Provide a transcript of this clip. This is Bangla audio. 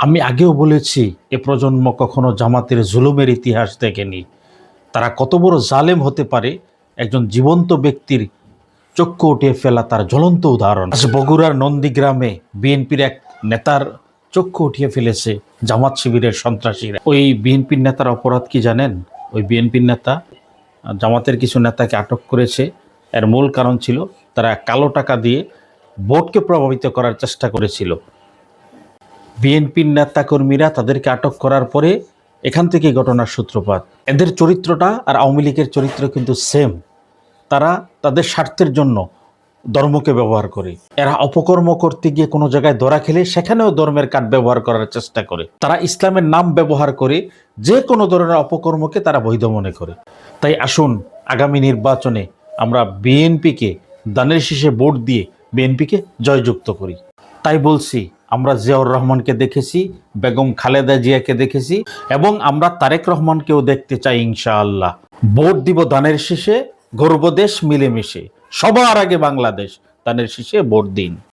আমি আগেও বলেছি, এ প্রজন্ম কখনো জামাতের জুলুমের ইতিহাস দেখেনি। তারা কত বড় জালেম হতে পারে একজন জীবন্ত ব্যক্তির চক্ষু উঠিয়ে ফেলা তার জ্বলন্ত উদাহরণ। আজ বগুড়ার নন্দীগ্রামে বিএনপির এক নেতার চক্ষু উঠিয়ে ফেলেছে জামাত শিবিরের সন্ত্রাসীরা। ওই বিএনপির নেতার অপরাধ কি জানেন? ওই বিএনপির নেতা জামাতের কিছু নেতাকে আটক করেছে। এর মূল কারণ ছিল তারা কালো টাকা দিয়ে ভোটকে প্রভাবিত করার চেষ্টা করেছিল। বিএনপির নেতাকর্মীরা তাদেরকে আটক করার পরে এখান থেকে ঘটনার সূত্রপাত। এদের চরিত্রটা আর আওয়ামী লীগের চরিত্র কিন্তু সেম। তারা তাদের স্বার্থের জন্য ধর্মকে ব্যবহার করে। এরা অপকর্ম করতে গিয়ে কোনো জায়গায় ধরা খেলে সেখানেও ধর্মের কার্ড ব্যবহার করার চেষ্টা করে। তারা ইসলামের নাম ব্যবহার করে যে কোনো ধরনের অপকর্মকে তারা বৈধ মনে করে। তাই আসুন আগামী নির্বাচনে আমরা বিএনপিকে দানের শীষে ভোট দিয়ে বিএনপিকে জয়যুক্ত করি। তাই বলছি, আমরা জিয়াউর রহমানকে দেখেছি, বেগম খালেদা জিয়াকে দেখেছি, এবং আমরা তারেক রহমানকেও দেখতে চাই ইনশাআল্লাহ। ভোট দিব দানের শীষে, গর্ব দেশ মিলেমিশে, সবার আগে বাংলাদেশ। দানের শীষে ভোট দিন।